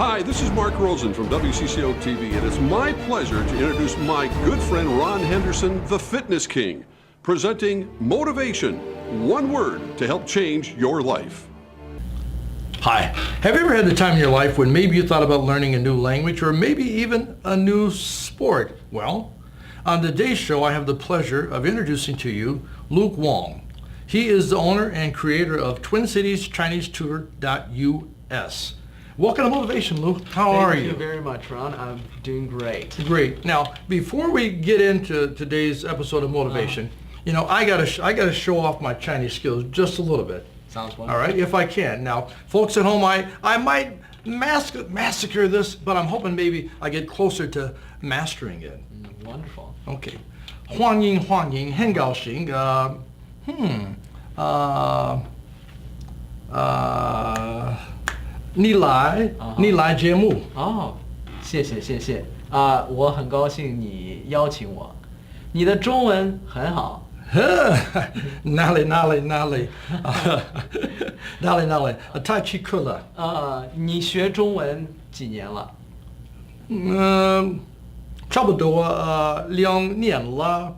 Hi, this is Mark Rosen from WCCO TV, and it's my pleasure to introduce my good friend Ron Henderson, the Fitness King, presenting Motivation, one word to help change your life. Hi. Have you ever had the time in your life when maybe you thought about learning a new language or maybe even a new sport? Well, on today's show, I have the pleasure of introducing to you Luke Wang. He is the owner and creator of TwinCitiesChineseTutor.us. Welcome to Motivation, Luke. How are you? Thank you very much, Ron. I'm doing great. Great. Now, before we get into today's episode of Motivation, you know, I gotta show off my Chinese skills just a little bit. Sounds wonderful. All right, if I can. Now, folks at home, I might massacre this, but I'm hoping maybe I get closer to mastering it. Wonderful. Okay. 欢迎欢迎，很高兴。你来节目。哦，谢谢。我很高兴你邀请我。你的中文很好。哪里，太奇酷了。你学中文几年了？差不多2年了。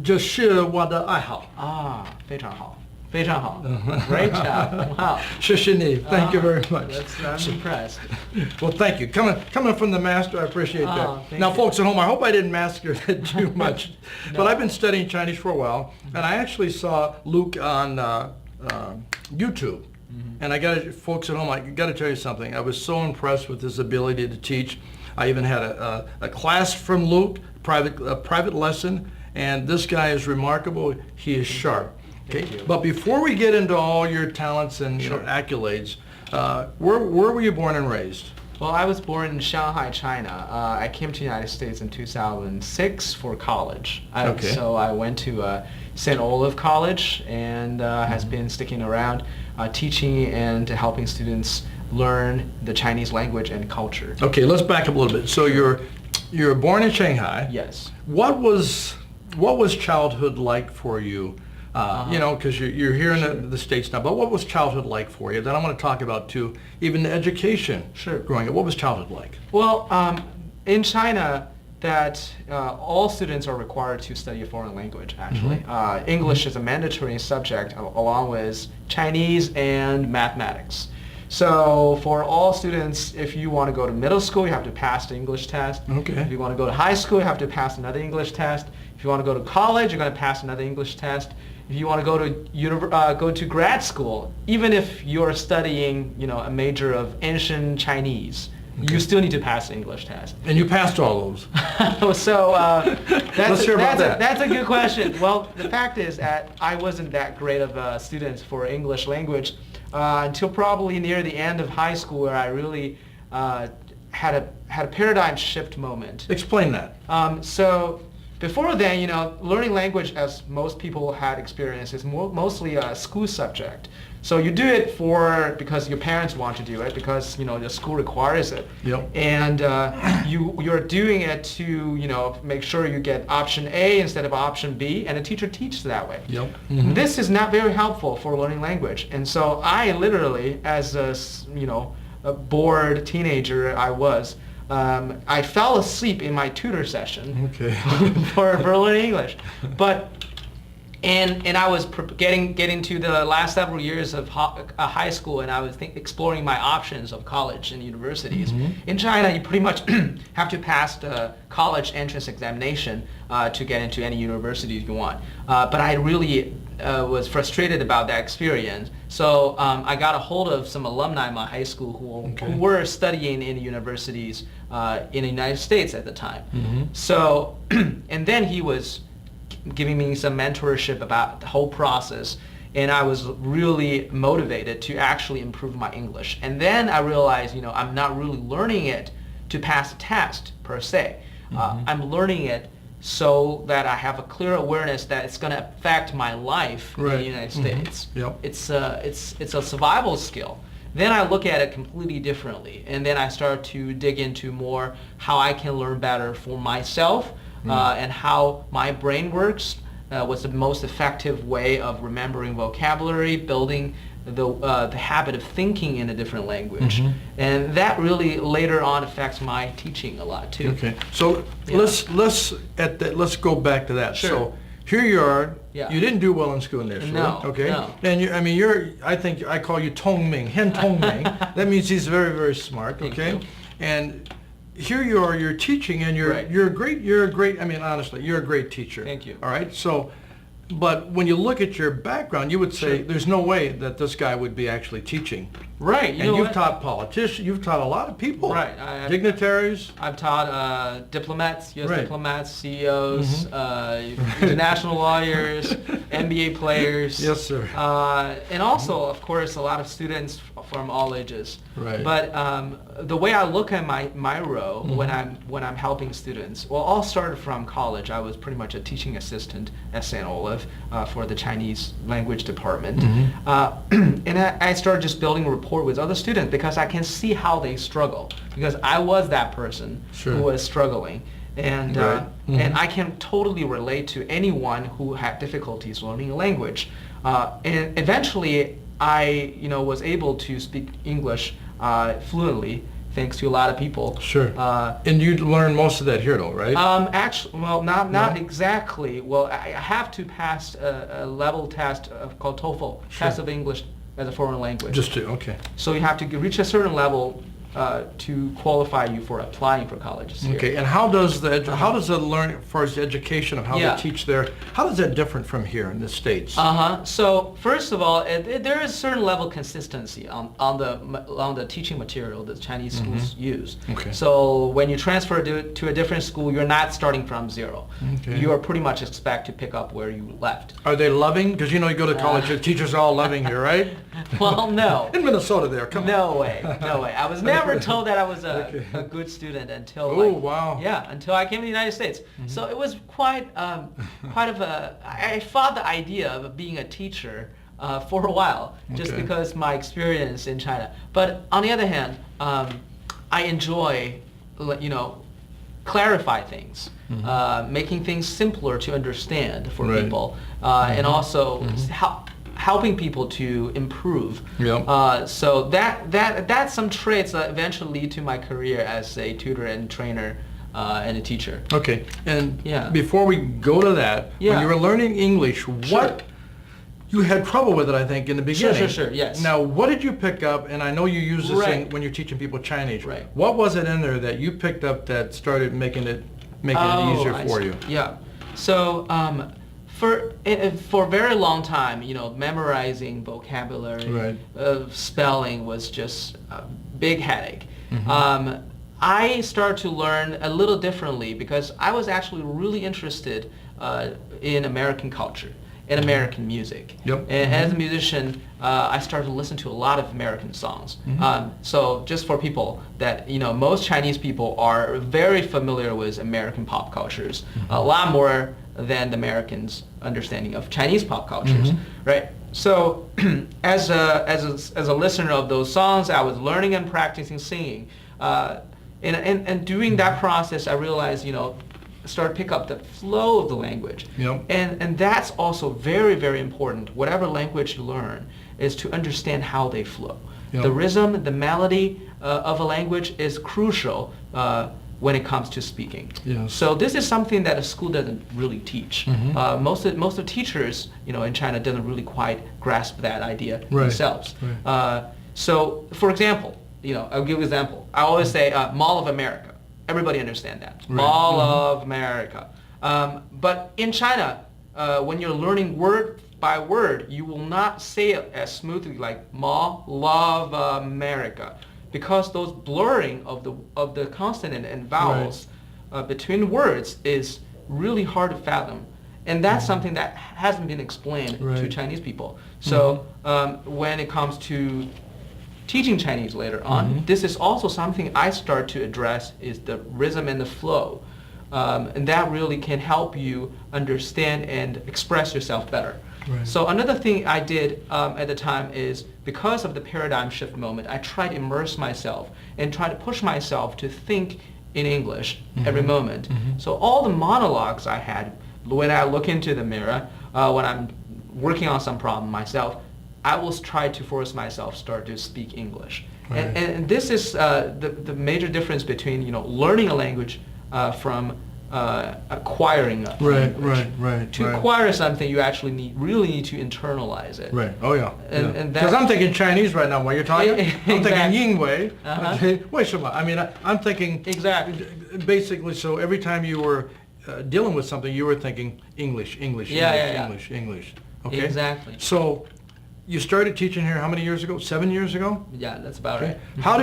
这是我的爱好。啊，非常好。Great job. Wow. 谢谢你. Thank you very much. I'm impressed. Well, thank you. Coming from the master, I appreciate that. Now, you. Folks at home, I hope I didn't massacre that too much. No. But I've been studying Chinese for a while, and I actually saw Luke on YouTube. And folks at home, I got to tell you something. I was so impressed with his ability to teach. I even had a class from Luke, a private lesson, and this guy is remarkable. He is sharp. Okay. But before we get into all your talents and your accolades, where were you born and raised? Well, I was born in Shanghai, China. I came to the United States in 2006 for college. So I went to Saint Olaf College and has been sticking around teaching and helping students learn the Chinese language and culture. Okay, let's back up a little bit. So you're born in Shanghai. Yes. What was childhood like for you? You know, because you're here in the States now, but what was childhood like for you? Then I want to talk about, too, even the education growing up. What was childhood like? Well, in China, all students are required to study a foreign language, actually. English is a mandatory subject, along with Chinese and mathematics. So for all students, if you want to go to middle school, you have to pass the English test. Okay. If you want to go to high school, you have to pass another English test. If you want to go to college, you're going to pass another English test. If you want to go to grad school, even if you're studying, a major of ancient Chinese, you still need to pass the English test. And you passed all those. So Let's hear about that. That's a good question. Well, the fact is that I wasn't that great of a student for English language until probably near the end of high school, where I really had a paradigm shift moment. Explain that. So before then, learning language, as most people had experienced, is mostly a school subject. So you do it because your parents want to do it, because the school requires it. Yep. And you're doing it to make sure you get option A instead of option B, and the teacher teaches that way. Yep. Mm-hmm. This is not very helpful for learning language, and so I literally, as a bored teenager I was, I fell asleep in my tutor session for learning English. And I was getting to the last several years of high school, and I was exploring my options of college and universities. In China, you pretty much have to pass the college entrance examination to get into any universities you want. But I really was frustrated about that experience. So I got a hold of some alumni in my high school who were studying in the universities in the United States at the time. So, and then he was giving me some mentorship about the whole process, and I was really motivated to actually improve my English. And then I realized, I'm not really learning it to pass a test per se. I'm learning it so that I have a clear awareness that it's going to affect my life in the United States. Yep. It's a survival skill. Then I look at it completely differently, and then I start to dig into more how I can learn better for myself, and how my brain works, what's the most effective way of remembering vocabulary, building the habit of thinking in a different language, and that really later on affects my teaching a lot too. Okay, so let's go back to that. Sure. So here you are. Yeah. You didn't do well in school initially. No, Okay. no. And I think I call you Tong Ming, Hen Tong Ming. That means he's very, very smart. Thank Okay. you. And here you are. You're teaching, and you're Right. you're a great. You're a great. I mean, honestly, you're a great teacher. Thank you. All right. So. But when you look at your background, you would say Sure. there's no way that this guy would be actually teaching. Right. And you've taught politicians, you've taught a lot of people. Right. Dignitaries. I've taught diplomats, U.S. Right. diplomats, CEOs, international lawyers, NBA players. Yes, sir. And also, of course, a lot of students from all ages. Right. But the way I look at my role when I'm helping students, well, all started from college. I was pretty much a teaching assistant at Saint Olaf for the Chinese language department, and I started just building rapport with other students because I can see how they struggle, because I was that person Sure. who was struggling, and Right. and I can totally relate to anyone who had difficulties learning a language, and eventually I was able to speak English fluently thanks to a lot of people. Sure. And you learned most of that here, though, right? Actually, well, not exactly. Well, I have to pass a level test called TOEFL, Test of English as a Foreign Language. Just to, okay. So you have to reach a certain level to qualify you for applying for colleges here. Okay, and how does the learning, as far as the education of how Yeah. they teach there, how does that different from here in the States? So first of all, there is a certain level of consistency on the teaching material that Chinese schools use. Okay. So when you transfer to a different school, you're not starting from zero. Okay. You are pretty much expect to pick up where you left. Are they loving? Because you go to college, the teachers are all loving here, right? Well, no. In Minnesota there, come on. No way, no way. I was never told that I was a good student until wow. Yeah, until I came to the United States. So it was quite of a. I fought the idea of being a teacher for a while, just Okay. because my experience in China. But on the other hand, I enjoy, clarify things, making things simpler to understand for Right. people, and also helping people to improve. Yep. So that's some traits that eventually lead to my career as a tutor and trainer and a teacher. Okay, and Yeah. before we go to that, when Yeah. you were learning English, what you had trouble with it, I think, in the beginning. Sure, yes. Now, what did you pick up? And I know you use this Right. when you're teaching people Chinese. Right. What was it in there that you picked up that started making it easier I for see. you? Yeah. So for a very long time, memorizing vocabulary, Right. spelling was just a big headache. I started to learn a little differently because I was actually really interested in American culture and American music. Yep. And as a musician, I started to listen to a lot of American songs. So just for people that, most Chinese people are very familiar with American pop cultures, a lot more than the Americans' understanding of Chinese pop cultures, right? So as a listener of those songs, I was learning and practicing singing. And during that process, I realized, start to pick up the flow of the language. Yep. And that's also very, very important. Whatever language you learn is to understand how they flow. Yep. The rhythm, the melody of a language is crucial when it comes to speaking. Yes. So this is something that a school doesn't really teach. Most of teachers, in China, doesn't really quite grasp that idea Right. themselves. Right. So, for example, I'll give you an example. I always say Mall of America. Everybody understand that. Right. Mall of America. But in China, when you're learning word by word, you will not say it as smoothly like Mall of America, because those blurring of the consonant and vowels between words is really hard to fathom. And that's something that hasn't been explained to Right. Chinese people. So when it comes to teaching Chinese later on, this is also something I start to address, is the rhythm and the flow. And that really can help you understand and express yourself better. Right. So another thing I did at the time is, because of the paradigm shift moment, I tried to immerse myself and try to push myself to think in English every moment. So all the monologues I had when I look into the mirror, when I'm working on some problem myself, I will try to force myself start to speak English. Right. And this is the major difference between, you know, learning a language from acquiring a language. Right. To acquire something, you actually really need to internalize it. Right. Oh yeah. And because I'm thinking Chinese right now while you're talking. Exactly. I'm thinking Yinghua. Uh-huh. Okay. Wait, I mean, I'm thinking Exactly. basically. So every time you were dealing with something, you were thinking English. Yeah. English. Okay. Exactly. So you started teaching here how many years ago? 7 years ago? Yeah, that's about Okay. right. How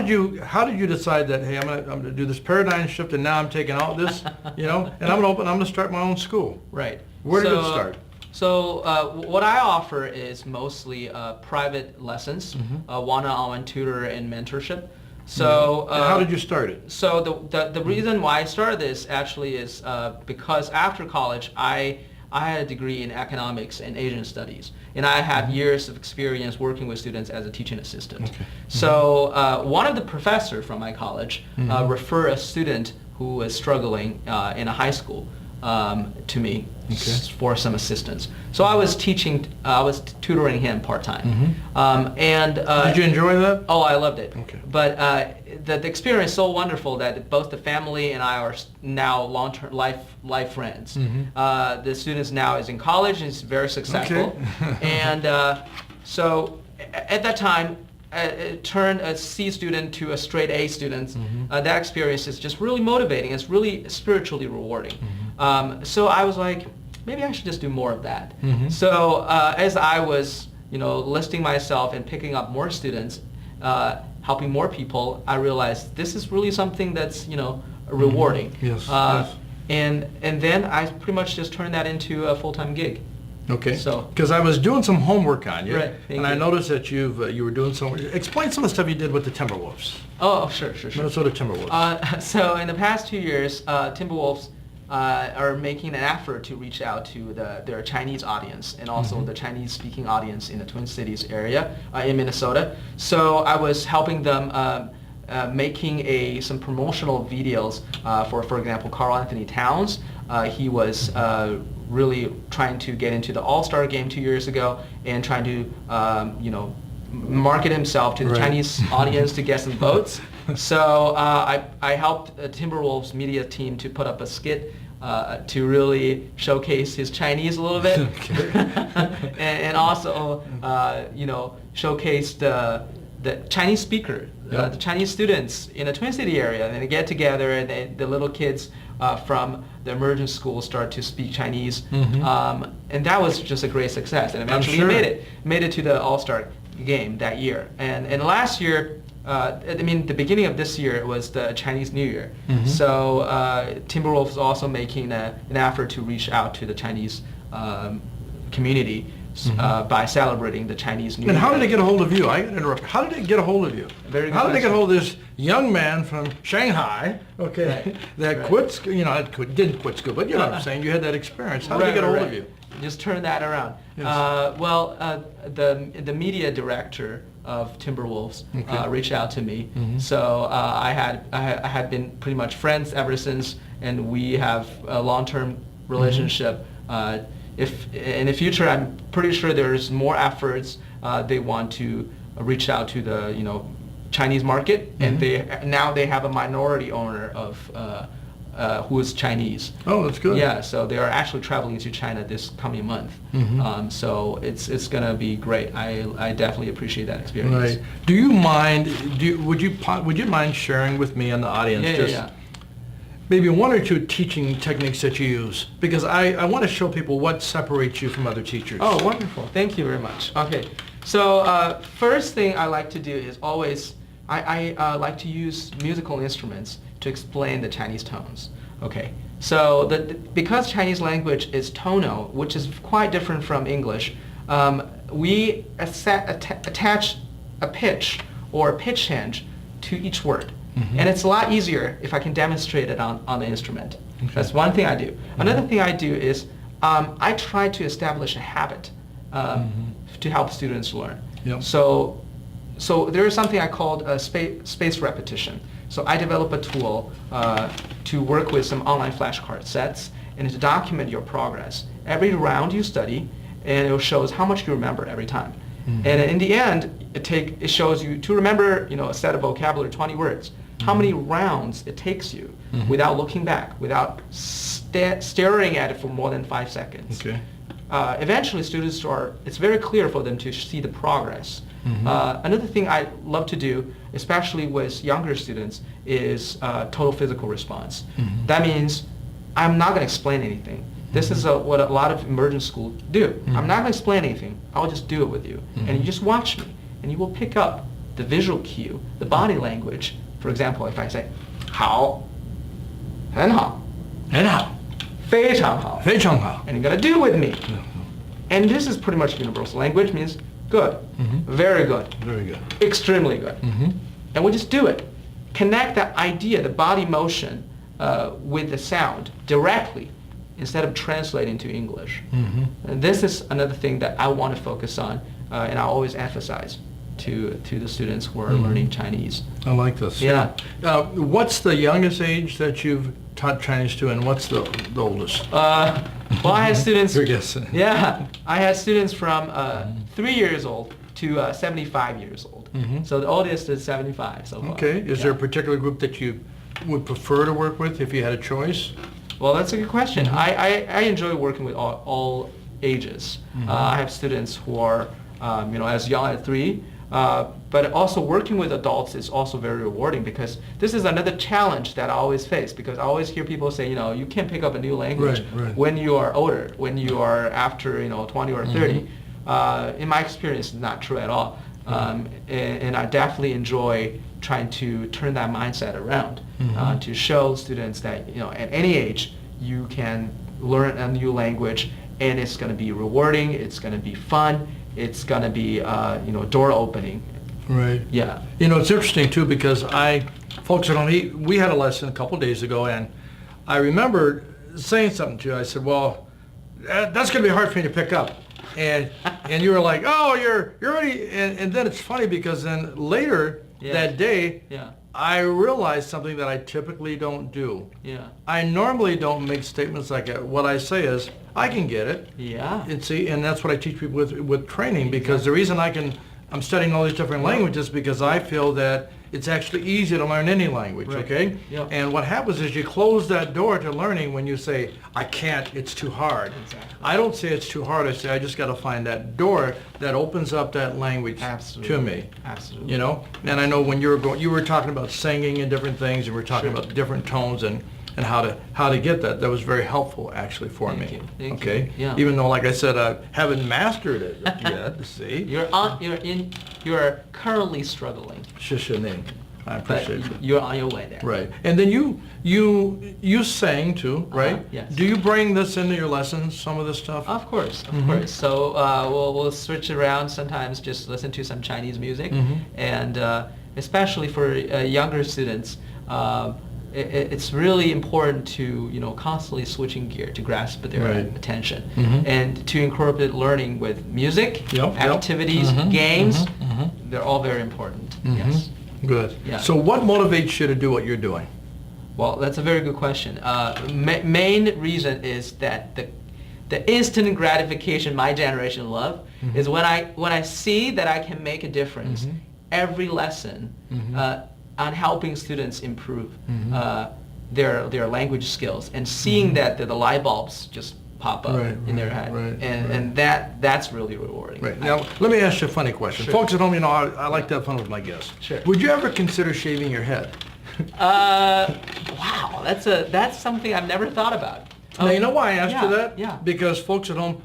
did you decide that, hey, I'm gonna do this paradigm shift, and now I'm taking all this, you know, and I'm gonna start my own school. Right. Where did it start? So what I offer is mostly private lessons, one-on-one tutor and mentorship. So And how did you start it? So the reason why I started this actually is because after college I had a degree in economics and Asian studies, and I had years of experience working with students as a teaching assistant. Okay. So one of the professors from my college referred a student who was struggling in a high school to me for some assistance. So I was tutoring him part-time. Did you enjoy that? Oh, I loved it. Okay. But the experience is so wonderful that both the family and I are now long-term life friends. The student now is in college and is very successful. Okay. And so at that time, turn a C student to a straight A student. That experience is just really motivating. It's really spiritually rewarding. So I was like, maybe I should just do more of that. So as I was, you know, listing myself and picking up more students, helping more people, I realized this is really something that's, you know, rewarding. Yes. And then I pretty much just turned that into a full-time gig. Okay. So because I was doing some homework on you, Right, thank and I you. noticed that you were doing some. Explain some of the stuff you did with the Timberwolves, Oh, sure. Minnesota Timberwolves. So in the past 2 years, Timberwolves are making an effort to reach out to their Chinese audience and also the Chinese-speaking audience in the Twin Cities area in Minnesota. So I was helping them making some promotional videos for example, Carl Anthony Towns. He was really trying to get into the All-Star game 2 years ago and trying to, you know, market himself to the Chinese audience to get some votes. So I helped the Timberwolves media team to put up a skit to really showcase his Chinese a little bit, and also you know, showcase the Chinese speaker, the Chinese students in the Twin City area, and they get together and the little kids from the emergent school start to speak Chinese, and that was just a great success. And eventually made it to the All-Star game that year. And last year, I mean, the beginning of this year was the Chinese New Year. So Timberwolves is also making an effort to reach out to the Chinese community by celebrating the Chinese New Year. And how did they get a hold of you? I got to interrupt. How did they get a hold of you? Very good How did they get a question. hold of this young man from Shanghai? Okay, that quit school. You know, didn't quit school, but you know what I'm saying. You had that experience. How did they get a hold of you? Just turn that around. Yes. The media director of Timberwolves reached out to me. So I had been pretty much friends ever since, and we have a long-term relationship. If in the future, I'm pretty sure there's more efforts. They want to reach out to the Chinese market, and they have a minority owner of who is Chinese. Oh, that's good. Yeah, so they are actually traveling to China this coming month. So it's gonna be great. I definitely appreciate that experience. Right. Do you mind? Would you mind sharing with me and the audience Yeah. maybe one or two teaching techniques that you use? Because I want to show people what separates you from other teachers. Oh, wonderful. Thank you very much. Okay. So first thing I like to do is always I like to use musical instruments to explain the Chinese tones. Okay. So because Chinese language is tonal, which is quite different from English, we attach a pitch or a pitch change to each word. And it's a lot easier if I can demonstrate it on the instrument. Okay. That's one thing I do. Another thing I do is I try to establish a habit to help students learn. Yep. So there is something I called space repetition. So I develop a tool to work with some online flashcard sets and to document your progress. Every round you study, and it shows how much you remember every time. And in the end, it shows you to remember, a set of vocabulary, 20 words. How many rounds it takes you without looking back, without staring at it for more than 5 seconds. Okay. Eventually, students it's very clear for them to see the progress. Another thing I love to do, especially with younger students, is total physical response. That means I'm not going to explain anything. This is what a lot of immersion schools do. I'm not going to explain anything. I'll just do it with you. And you just watch me, and you will pick up the visual cue, the body language. For example, if I say, 好,很好,很好,非常好,非常好. and you're going to do it with me. And this is pretty much universal language, means good, very good, Very good. extremely good. And we just do it. Connect that idea, the body motion, with the sound directly instead of translating to English. And this is another thing that I want to focus on, and I always emphasize to the students who are learning Chinese. I like this. Yeah. What's the youngest age that you've taught Chinese to, and what's the oldest? Well, I had students. You're guessing. Yeah, I had students from 3 years old to 75 years old. So the oldest is 75 so far. Okay. Is there a particular group that you would prefer to work with if you had a choice? Well, that's a good question. I enjoy working with all ages. I have students who are as young as 3. But also working with adults is also very rewarding, because this is another challenge that I always face, because I always hear people say, you can't pick up a new language when you are older, when you are after 20 or 30. In my experience, not true at all. And I definitely enjoy trying to turn that mindset around, to show students that at any age you can learn a new language, and it's going to be rewarding, it's going to be fun, it's going to be door opening. Right. Yeah. It's interesting too, because folks at home, we had a lesson a couple days ago, and I remember saying something to you. I said, well, that's going to be hard for me to pick up. And you were like, oh, you're already, and then it's funny, because then later that day, I realized something that I typically don't do. Yeah. I normally don't make statements like that. What I say is, I can get it. Yeah. And that's what I teach people with training, because the reason I'm studying all these different languages, because I feel that it's actually easy to learn any language, okay? Yep. And what happens is you close that door to learning when you say, I can't, it's too hard. Exactly. I don't say it's too hard, I say I just got to find that door that opens up that language to me. Absolutely. And I know when you were talking about singing and different things, and we were talking about different tones and how to get that. That was very helpful actually for me. Thank okay. you. Yeah. Even though, like I said, I haven't mastered it yet. See. You're currently struggling. Shishining. I appreciate it. You're on your way there. Right. And then you sang too, right? Yes. Do you bring this into your lessons? Some of this stuff. Of course. So we'll switch around sometimes. Just listen to some Chinese music, and especially for younger students. It's really important to constantly switching gear to grasp their attention, and to incorporate learning with music, activities, games. They're all very important. Yes. Good. Yeah. So what motivates you to do what you're doing? Well, that's a very good question. Main reason is that the instant gratification my generation love is when I see that I can make a difference every lesson. On helping students improve their language skills, and seeing that the light bulbs just pop up in their head, and that's really rewarding. Right. Now, let me ask you a funny question. Sure. Folks at home, I like to have fun with my guests. Sure. Would you ever consider shaving your head? Wow, that's something I've never thought about. Now, you know why I asked you that? Yeah. Because folks at home,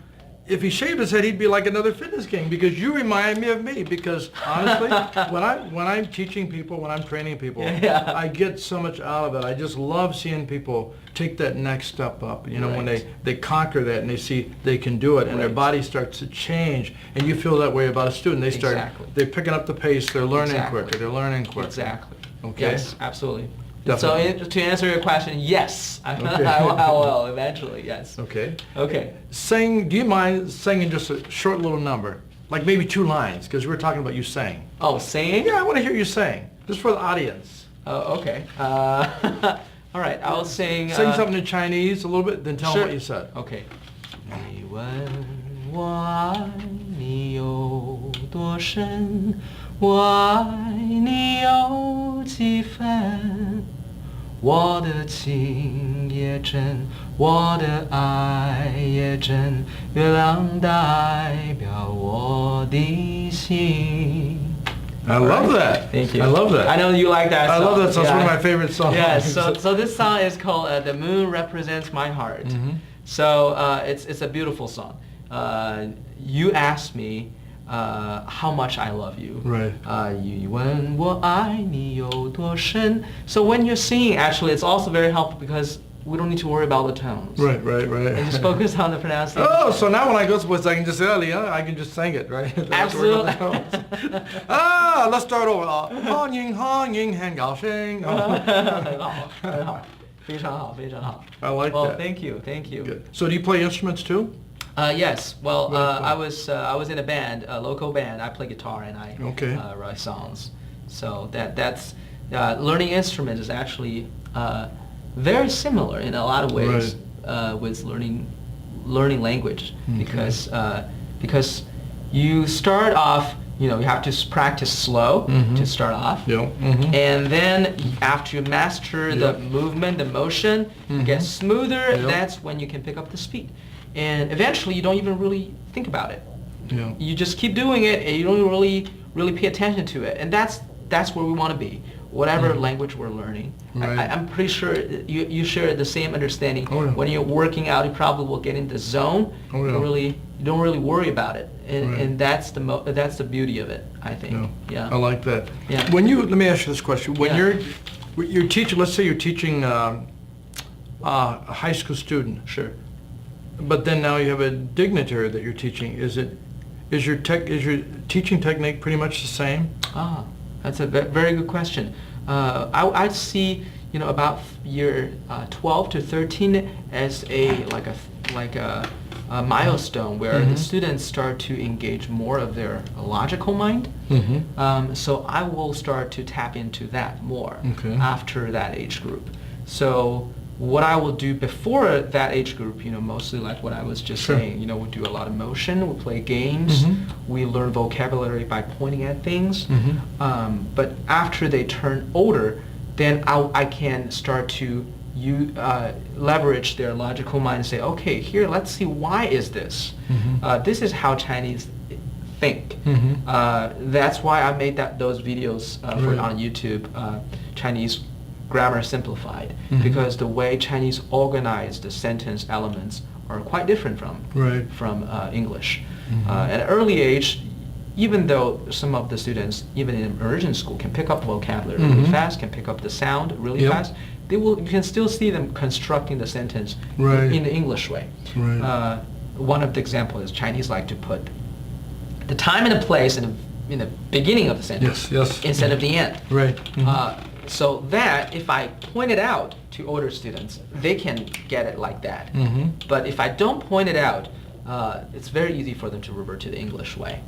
if he shaved his head, he'd be like another fitness king, because you remind me of me. Because honestly, when I'm teaching people, when I'm training people, I get so much out of it. I just love seeing people take that next step up. When they conquer that and they see they can do it, and their body starts to change, and you feel that way about a student. They're picking up the pace. They're learning quicker. They're learning quicker. Exactly. Okay. Yes, absolutely. Definitely. So to answer your question, yes, I will eventually. Yes. Okay. Okay. Do you mind singing just a short little number, like maybe 2 lines, because we're talking about you saying. Oh, singing? Yeah, I want to hear you sing, just for the audience. Oh, okay. All right, I'll sing. Sing something in Chinese a little bit, then tell them what you said. Okay. 你问我爱你有多深，我爱你有几分。我的情也真，我的爱也真，月亮代表我的心。 I love that. Thank you. I love that. I know you like that song. I love that song. It's one of Yeah. my favorite songs. Yes. So this song is called "The Moon Represents My Heart." So it's a beautiful song. You asked me how much I love you. Right. 你问我爱你有多深. So when you're singing, actually, it's also very helpful because we don't need to worry about the tones. Right. And just focus on the pronunciation. Oh, so now when I go someplace, I can just say, I can just sing it, right? Absolutely. Let's start over. 欢迎欢迎很高兴. 很好，很好，非常好，非常好。 I like Well, that. thank you. Good. So do you play instruments too? Yes. Well, Really cool. I was in a band, a local band. I play guitar and I Okay. write songs. So that's learning instruments is actually very similar in a lot of ways with learning language because you start off. You have to practice slow to start off. Yeah. And then after you master the movement, the motion, you get smoother, that's when you can pick up the speed. And eventually you don't even really think about it. Yeah. You just keep doing it and you don't really pay attention to it. And that's where we want to be. Whatever language we're learning. Right. I'm pretty sure you share the same understanding. Oh, yeah. When you're working out, you probably will get in the zone. Oh, yeah. You don't really worry about it. And, Right. and that's the beauty of it, I think. Yeah. I like that. Yeah. Let me ask you this question. When Yeah. you're teaching, let's say you're teaching a high school student, Sure. but then now you have a dignitary that you're teaching. Is your teaching technique pretty much the same? Ah, that's a very good question. I'd see about year 12 to 13 as a milestone where the students start to engage more of their logical mind. So I will start to tap into that more Okay. after that age group. So what I will do before that age group, mostly like what I was just Sure. saying, we do a lot of motion, we play games, we learn vocabulary by pointing at things. But after they turn older, then I can start to leverage their logical mind and say, okay, here, let's see, why is this? This is how Chinese think. That's why I made those videos on YouTube, Chinese Grammar Simplified, because the way Chinese organize the sentence elements are quite different from English. At an early age, even though some of the students, even in immersion school, can pick up vocabulary really fast, can pick up the sound really fast, you can still see them constructing the sentence in the English way. Right. One of the examples is Chinese like to put the time and the place in the beginning of the sentence instead of the end. Right. So that if I point it out to older students, they can get it like that. But if I don't point it out, it's very easy for them to revert to the English way.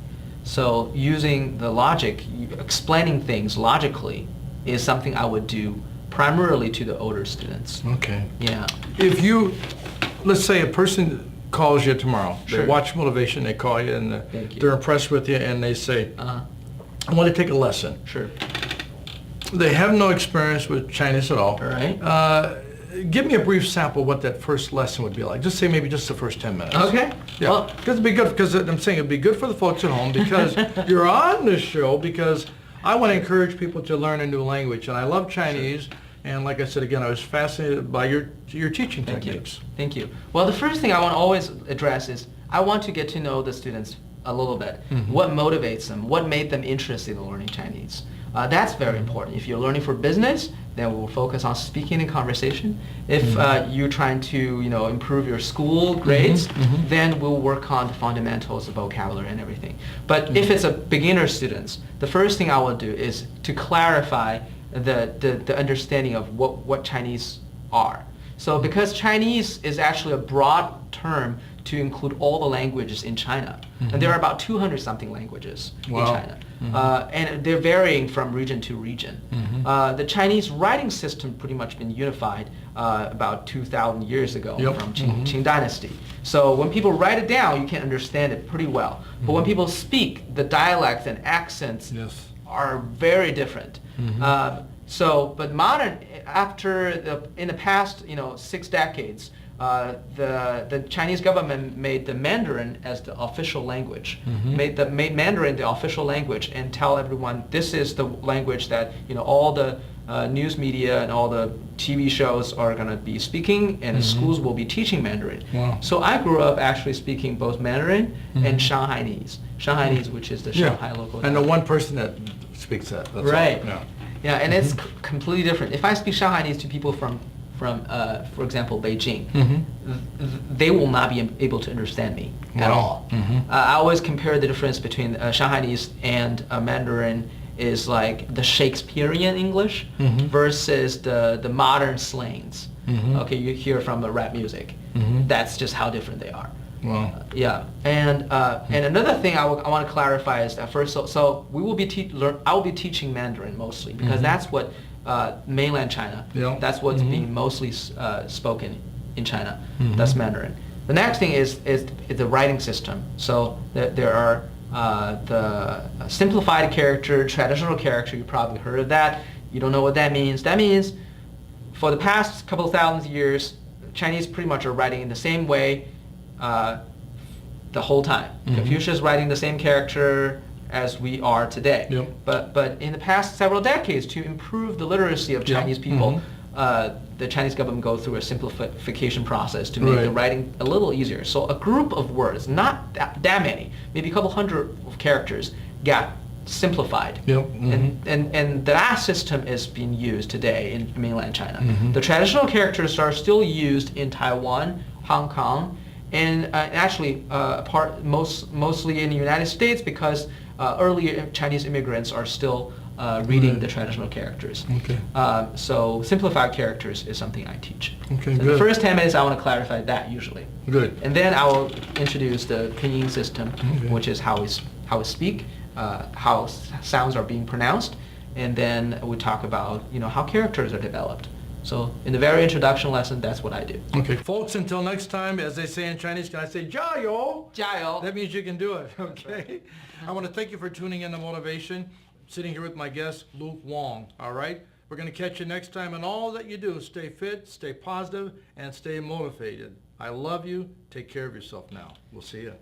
So using the logic, explaining things logically is something I would do primarily to the older students. Okay. Yeah. If let's say a person calls you tomorrow, Sure. they watch Motivation, they call you, and Thank you. they're impressed with you, and they say, I want to take a lesson. Sure. They have no experience with Chinese at all. All right. Give me a brief sample of what that first lesson would be like. Just say maybe just the first 10 minutes. Okay. Yeah, Well, because it'd be good, because I'm saying it'd be good for the folks at home, because you're on this show, because I want to encourage people to learn a new language, and I love Chinese, and like I said again, I was fascinated by your teaching techniques. Thank you. Well, the first thing I want to always address is I want to get to know the students a little bit. What motivates them? What made them interested in learning Chinese? That's very important. If you're learning for business, then we'll focus on speaking and conversation. If you're trying to, improve your school grades, then we'll work on the fundamentals of vocabulary and everything. But if it's a beginner students, the first thing I will do is to clarify the understanding of what Chinese are. So because Chinese is actually a broad term to include all the languages in China. And there are about 200 something languages in China. And they're varying from region to region. The Chinese writing system pretty much been unified about 2,000 years ago from Qing Dynasty. So when people write it down, you can understand it pretty well. But when people speak, the dialects and accents are very different. But modern, in the past, 6 decades, the Chinese government made the Mandarin as the official language, made Mandarin the official language, and tell everyone this is the language that all the news media and all the TV shows are going to be speaking, and the schools will be teaching Mandarin. Wow. So I grew up actually speaking both Mandarin and Shanghainese. Shanghainese, which is the Shanghai local. And the one person that speaks that. That's right. All. Yeah. Yeah, and it's completely different. If I speak Shanghainese to people from for example, Beijing, they will not be able to understand me at all. I always compare the difference between Shanghainese and Mandarin is like the Shakespearean English versus the modern slangs. Okay, you hear from the rap music. That's just how different they are. Wow. Yeah, and another thing I want to clarify is that first, so we will be I will be teaching Mandarin mostly because that's what mainland China. That's what's being mostly spoken in China. That's Mandarin. The next thing is the writing system. So there are the simplified character, traditional character. You probably heard of that. You don't know what that means. That means for the past couple of thousand years, Chinese pretty much are writing in the same way the whole time. Confucius writing the same character as we are today. But in the past several decades, to improve the literacy of Chinese people, the Chinese government go through a simplification process to make the writing a little easier. So a group of words, not that many, maybe a couple hundred of characters, got simplified. And that system is being used today in mainland China. The traditional characters are still used in Taiwan, Hong Kong, and actually mostly in the United States because early Chinese immigrants are still reading the traditional characters. So simplified characters is something I teach. So the first 10 minutes I want to clarify that usually. Good. And then I will introduce the pinyin system, which is how we speak, how sounds are being pronounced, and then we talk about how characters are developed. So in the very introduction lesson, that's what I do. Okay, folks, until next time, as they say in Chinese, can I say, 加油? 加油. That means you can do it, okay? I want to thank you for tuning in to Motivation. Sitting here with my guest, Luke Wang, all right? We're going to catch you next time, and all that you do, stay fit, stay positive, and stay motivated. I love you. Take care of yourself now. We'll see you.